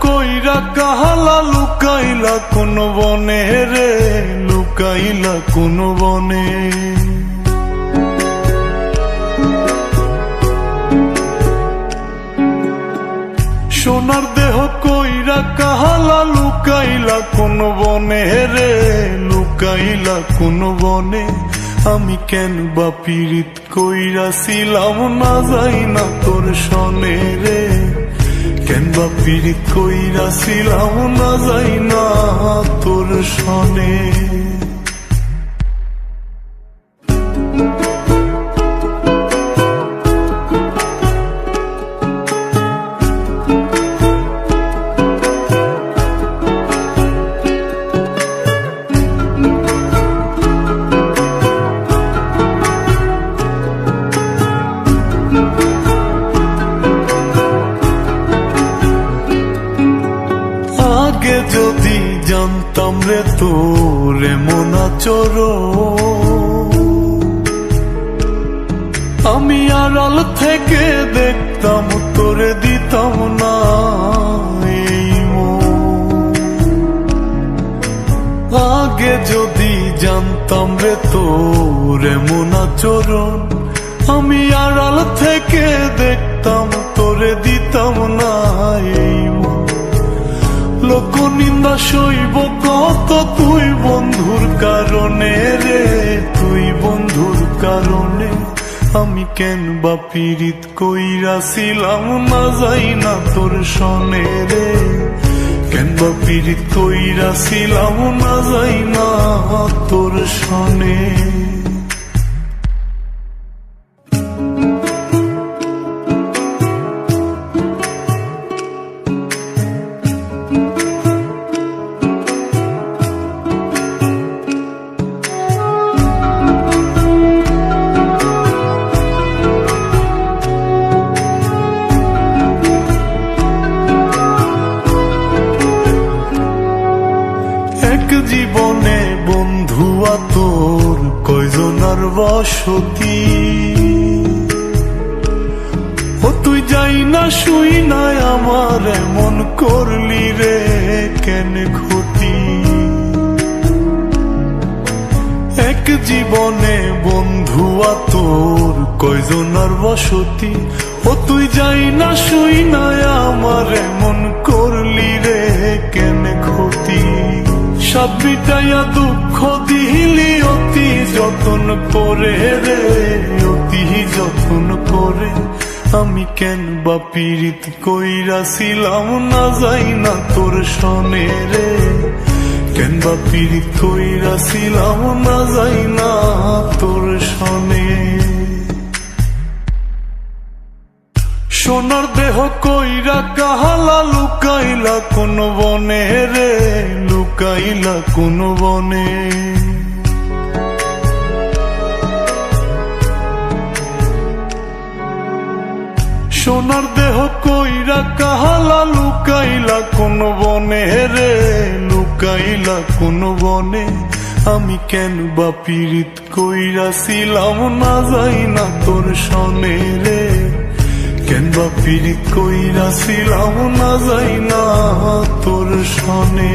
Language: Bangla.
কইরা কাহালা লুকাইলা কোন বনে রে, লুকাইলা কোন বনে। সোনার দেহ কইরা কাহালা লুকাইলা কোন বনে রে, লুকাইলা কোন বনে। আমি কেন বা পীড়িত কইরাছিলাম না যাই না তোর সনে রে, কেন বা পীড়িত কইরাছিলাম না যাই না তোর সনে। আগে যদি জানতাম রে তোর এমন আচরণ, আমি আড়াল থেকে দেখতাম তোরে দিতাম না এই মন। আগে যদি জানতাম রে তোর এমন আচরণ, আমি আড়াল থেকে দেখতাম তোরে দিতাম না এই মন। লোক নিন্দা সইব কত তুই বন্ধুর কারণে রে, তুই বন্ধুর কারণে। আমি কেন বা পীড়িত কইরাছিলাম না যাই না তোর সনে রে, কেন বা পীড়িত কইরাছিলাম না যাই না তোর সনে। জীবনে বন্ধুয়া তোর কয়জনার বসতি, ও তুই যাই না শুই নাই আমার এমন করলি রে কেন ক্ষতি। এক জীবনে বন্ধুয়া তোর কয়জনার বসতি, ও তুই যাই না শুই নাই আমার এমন করলি রে কেন ক্ষতি। সব বিটাইয়া দুঃখ দিলি অতি যতন করে রে, অতি যতন করে। আমি কেন বা পীড়িত কইরাছিলাম না যাই না তোর সনে রে, কেন বা পীড়িত কইরাছিলাম না যাই না তোর সনে। সোনার দেহ কইরা কাহালা লুকাইলা কোন বনে রে, লুকাইলা কোন বনে। সোনার দেহ কইরা কাহালা লুকাইলা কোন বনে রে, লুকাইলা কোন বনে। আমি কেন বা পীড়িত কইরাছিলাম না যাই না তোর সনে রে, কেন বা পীড়িত কইরাছিলাম না যাই না তোর সনে।